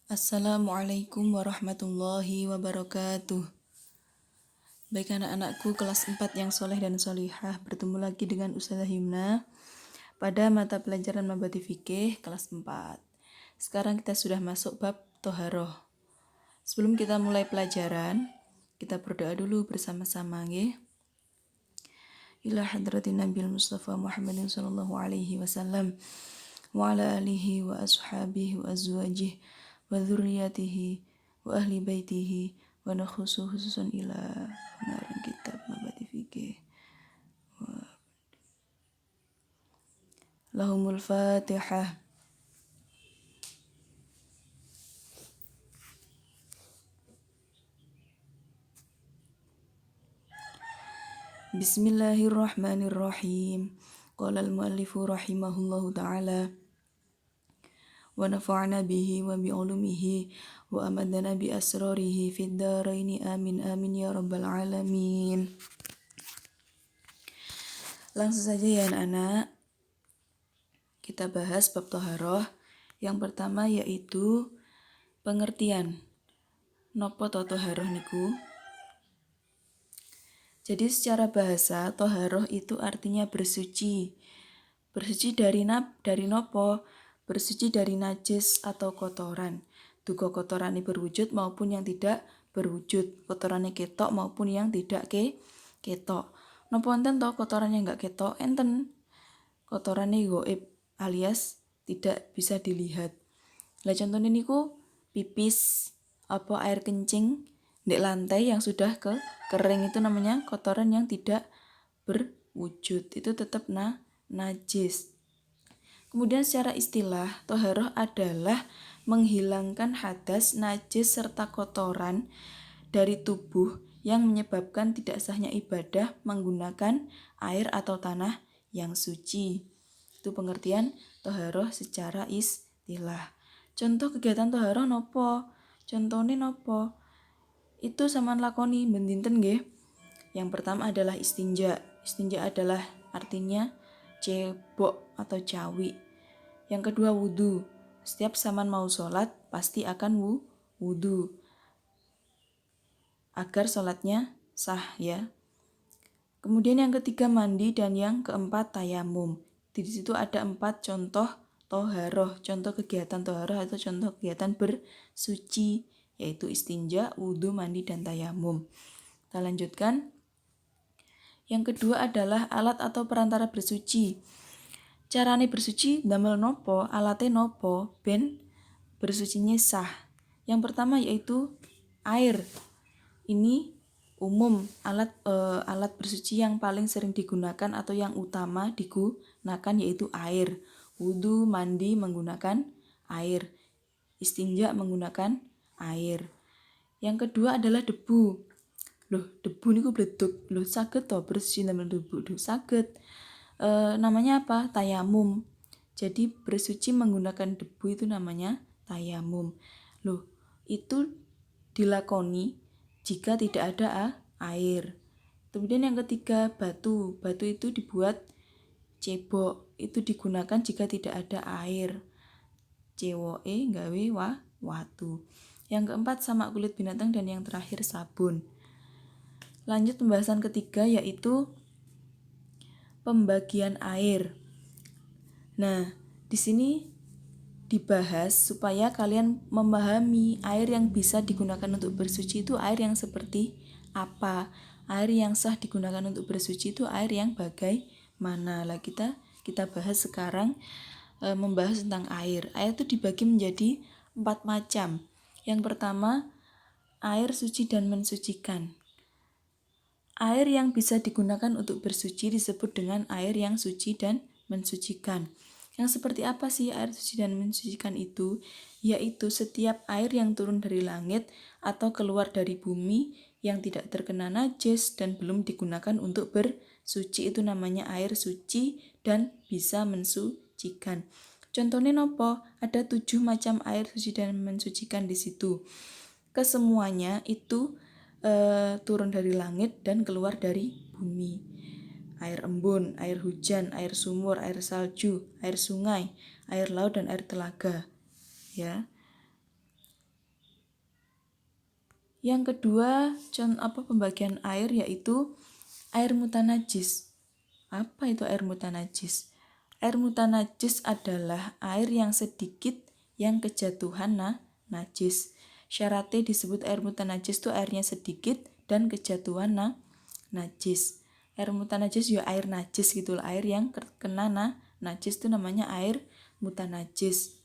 Assalamualaikum warahmatullahi wabarakatuh. Baik anak-anakku kelas 4 yang soleh dan solihah, bertemu lagi dengan Ustazah Yumna pada mata pelajaran Mabati Fikih kelas 4. Sekarang kita sudah masuk bab Toharoh. Sebelum kita mulai pelajaran, kita berdoa dulu bersama-sama nggih. Ila hadratin Nabil Mustafa Muhammadin sallallahu alaihi wasallam wa ala alihi wa ashabihi wa azwajih wa dzurriyyatihi wa ahli baitihi wa nakhusu khususan ila narin kitab Mabati Fikih. Lahumul Fatihah. Bismillahirrahmanirrahim. Qala al-muallifu rahimahullahu ta'ala wa nafa'na bihi wa bi ulumihi wa amadana bi asrarihi fid daraini amin amin ya rabbal alamin. Langsung saja ya anak-anak, kita bahas bab Toharoh. Yang pertama yaitu pengertian nopo toharoh niku. Jadi secara bahasa toharoh itu artinya bersuci. Bersuci dari nopo? Bersuci dari najis atau kotoran. Duga kotorannya berwujud maupun yang tidak berwujud. Kotorannya ketok maupun yang tidak ketok. Nopo enten toh kotorannya enggak ketok? Enten. Kotorannya goib alias tidak bisa dilihat. Lah contohnya niku pipis apa air kencing di lantai yang sudah kering itu namanya kotoran yang tidak berwujud, itu tetap najis. Kemudian secara istilah toharoh adalah menghilangkan hadas, najis serta kotoran dari tubuh yang menyebabkan tidak sahnya ibadah menggunakan air atau tanah yang suci. Itu pengertian toharoh secara istilah. Contoh kegiatan toharoh nopo? Contohnya nopo? Itu saman lakoni bendinten nggih. Yang pertama adalah istinja. Istinja adalah artinya cebok atau cawi. Yang kedua wudu. Setiap saman mau sholat pasti akan wudu agar sholatnya sah ya. Kemudian yang ketiga mandi dan yang keempat tayamum. Di situ ada 4 contoh toharoh, contoh kegiatan toharoh atau contoh kegiatan bersuci, yaitu istinja, wudu, mandi, dan tayamum. Kita lanjutkan. Yang kedua adalah alat atau perantara bersuci. Carane bersuci damel nopo, alate nopo, ben bersucinya sah. Yang pertama yaitu air. Ini umum alat bersuci yang paling sering digunakan atau yang utama digunakan yaitu air. Wudu, mandi menggunakan air. Istinja menggunakan air. Yang kedua adalah debu. Loh, debu niku bledug. Loh, saged to bersuci damel debu? Loh, saged. Namanya apa? Tayamum. Jadi bersuci menggunakan debu itu namanya tayamum. Loh, itu dilakoni jika tidak ada air. Kemudian yang ketiga batu. Batu itu dibuat cebok. Itu digunakan jika tidak ada air. Cewoke gawe watu. Yang keempat sama kulit binatang dan yang terakhir sabun. Lanjut pembahasan ketiga yaitu pembagian air. Nah, di sini dibahas supaya kalian memahami air yang bisa digunakan untuk bersuci itu air yang seperti apa. Air yang sah digunakan untuk bersuci itu air yang bagaimana. Lah kita bahas sekarang membahas tentang air. Air itu dibagi menjadi 4 macam. Yang pertama, air suci dan mensucikan. Air yang bisa digunakan untuk bersuci disebut dengan air yang suci dan mensucikan. Yang seperti apa sih air suci dan mensucikan itu? Yaitu setiap air yang turun dari langit atau keluar dari bumi yang tidak terkena najis dan belum digunakan untuk bersuci itu namanya air suci dan bisa mensucikan. Contohnya nopo? Ada 7 macam air suci dan mensucikan di situ. Kesemuanya itu turun dari langit dan keluar dari bumi. Air embun, air hujan, air sumur, air salju, air sungai, air laut dan air telaga. Ya. Yang kedua, pembagian air yaitu air mutanajis. Apa itu air mutanajis? Air mutanajis adalah air yang sedikit yang kejatuhan najis. Syaratnya disebut air mutanajis itu airnya sedikit dan kejatuhan najis. Air mutanajis ya air najis gitu lah, air yang kena najis itu namanya air mutanajis.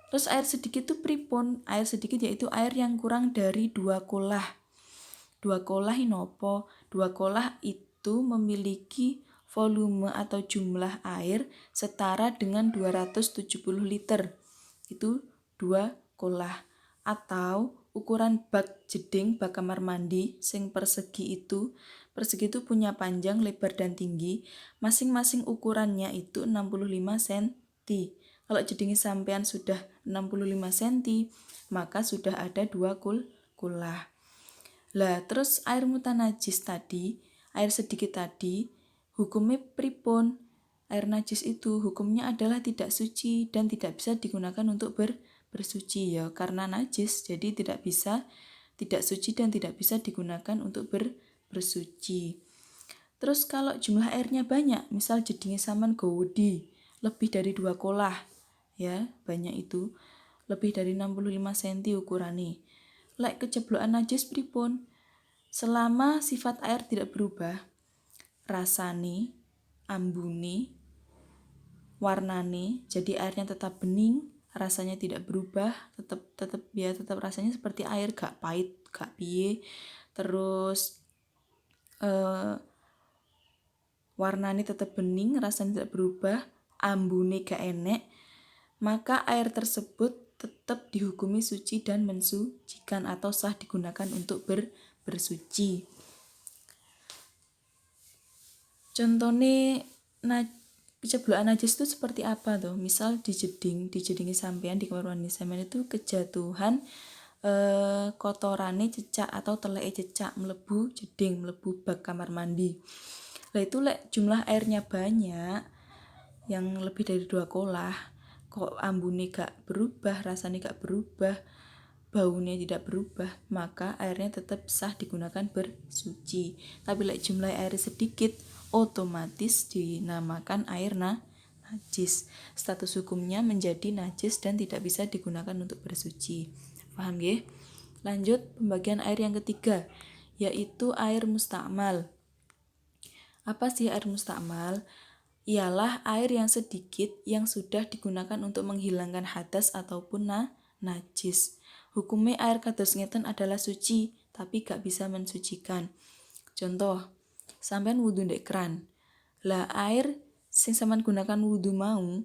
Terus air sedikit itu pripun? Air sedikit yaitu air yang kurang dari 2 kolah. 2 kolah ini apa? 2 kolah itu memiliki volume atau jumlah air setara dengan 270 liter. Itu 2 kolah. Atau ukuran bak jeding, bak kamar mandi sing persegi itu punya panjang, lebar dan tinggi. Masing-masing ukurannya itu 65 cm. Kalau jedingnya sampean sudah 65 cm, maka sudah ada 2 kolah. Lah, terus air mutanajis tadi, air sedikit tadi, hukumnya pripun? Air najis itu hukumnya adalah tidak suci dan tidak bisa digunakan untuk bersuci ya, karena najis jadi tidak suci dan tidak bisa digunakan untuk bersuci. Terus kalau jumlah airnya banyak, misal jedingnya saman gowedi, lebih dari 2 kolah, ya banyak itu, lebih dari 65 cm ukurannya. Lek keceblokan najis pripun? Selama sifat air tidak berubah, rasane, ambune, warnane, jadi airnya tetap bening, rasanya tidak berubah, tetap rasanya seperti air, gak pahit, gak piye. Terus warnane tetap bening, rasanya tidak berubah, ambune gak enek, maka air tersebut tetap dihukumi suci dan mensucikan atau sah digunakan untuk bersuci. Contohnya keceblokan najis itu seperti apa tuh? Misal dijedingi sampean di kamar mandi sampean itu kejatuhan kotorane cecak atau teleke cecak mlebu jeding, mlebu bak kamar mandi. Lah itu lek jumlah airnya banyak, yang lebih dari 2 kolah, kok ambune gak berubah, rasanya gak berubah, baunya tidak berubah, maka airnya tetap sah digunakan bersuci. Tapi lek jumlah air sedikit, otomatis dinamakan air najis. Status hukumnya menjadi najis dan tidak bisa digunakan untuk bersuci. Paham ya? Lanjut pembagian air yang ketiga, yaitu air mustakmal. Apa sih air mustakmal? Ialah air yang sedikit yang sudah digunakan untuk menghilangkan hadas ataupun najis. Hukumnya air kados ngeten adalah suci, tapi gak bisa mensucikan. Contoh, sampean wudu ndek keran. Lah air sing sampean gunakan wudu mau,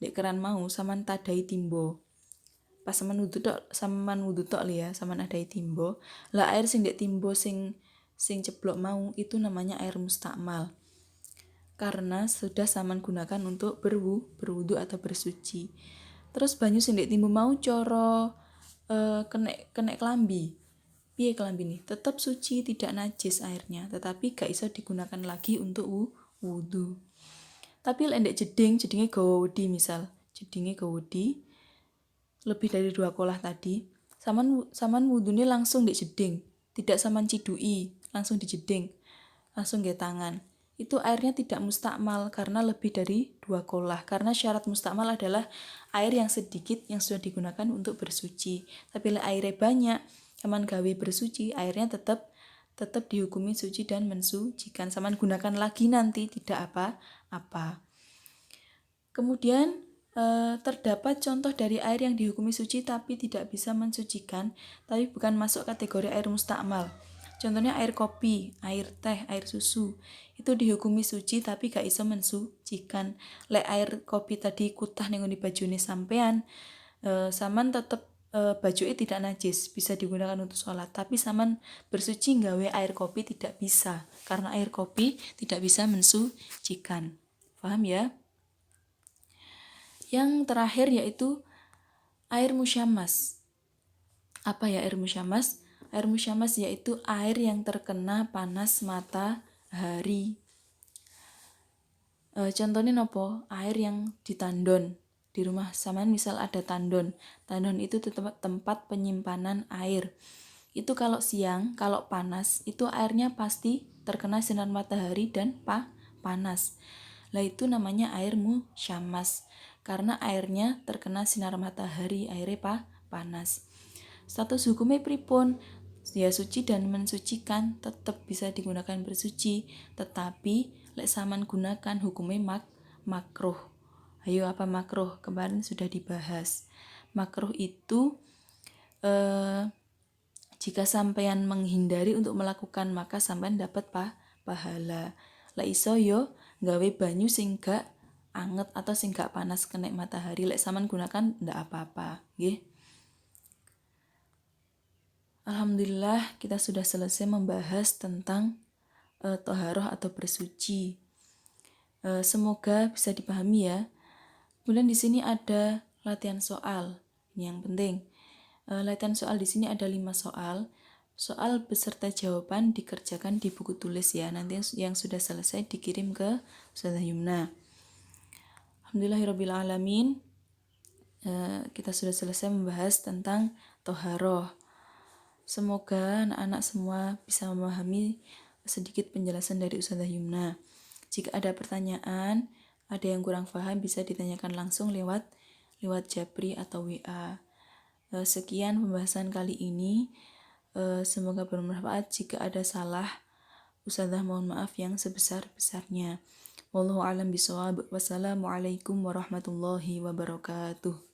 ndek keran mau sampean tadai timbo. Pas sampean wudu tok ya, sampean adai timbo. Lah air sing ndek timbo sing ceblok mau itu namanya air mustakmal. Karena sudah sampean gunakan untuk berwudu atau bersuci. Terus banyu sing ndek timbo mau coro kena kelambi. Piye kelambi nih? Tetap suci, tidak najis airnya, tetapi gak iso digunakan lagi untuk wudu. Tapi lek ndek jedingnya gawedi misal, jedingnya gawedi lebih dari 2 kolah tadi, saman wudune langsung ndek jeding, tidak saman cidui, langsung di jeding, langsung nggih tangan. Itu airnya tidak mustakmal karena lebih dari 2 kolah. Karena syarat mustakmal adalah air yang sedikit yang sudah digunakan untuk bersuci. Tapi lek airnya banyak, saman gawe bersuci, airnya tetap dihukumi suci dan mensucikan. Saman gunakan lagi nanti tidak apa-apa. Kemudian terdapat contoh dari air yang dihukumi suci tapi tidak bisa mensucikan, tapi bukan masuk kategori air mustakmal. Contohnya air kopi, air teh, air susu. Itu dihukumi suci tapi gak iso mensucikan. Lek air kopi tadi kutah ning ngone bajune sampean, saman tetep bajuke tidak najis, bisa digunakan untuk sholat. Tapi saman bersuci nggawe air kopi tidak bisa, karena air kopi tidak bisa mensucikan. Paham ya? Yang terakhir yaitu air musyamas. Apa ya air musyamas? Air musyamas yaitu air yang terkena panas matahari. Contohnya nopo? Air yang ditandon. Di rumah saman misal ada tandon. Tandon itu tempat penyimpanan air. Itu kalau siang, kalau panas, itu airnya pasti terkena sinar matahari dan panas. Lah itu namanya air musyamas. Karena airnya terkena sinar matahari, airnya panas. Status hukumnya pripun? Ya suci dan mensucikan, tetap bisa digunakan bersuci, tetapi lek saman gunakan hukumnya makruh. Ayo apa makruh? Kemarin sudah dibahas. Makruh itu jika sampean menghindari untuk melakukan maka sampean dapat pahala. Lek iso yo gawe banyu sing gak anget atau sing gak panas kena matahari, lek saman gunakan ndak apa-apa, nggih. Alhamdulillah kita sudah selesai membahas tentang toharoh atau bersuci. Semoga bisa dipahami ya. Kemudian di sini ada latihan soal. Ini yang penting. Latihan soal di sini ada 5 soal. Soal beserta jawaban dikerjakan di buku tulis ya. Nanti yang sudah selesai dikirim ke Ustazah Yumna. Alhamdulillahirrabbilalamin. Kita sudah selesai membahas tentang toharoh. Semoga anak-anak semua bisa memahami sedikit penjelasan dari Ustazah Yumna. Jika ada pertanyaan, ada yang kurang paham bisa ditanyakan langsung lewat Japri atau WA. Sekian pembahasan kali ini. Semoga bermanfaat. Jika ada salah, Ustazah mohon maaf yang sebesar-besarnya. Wallahu a'lam bishawab. Wassalamualaikum warahmatullahi wabarakatuh.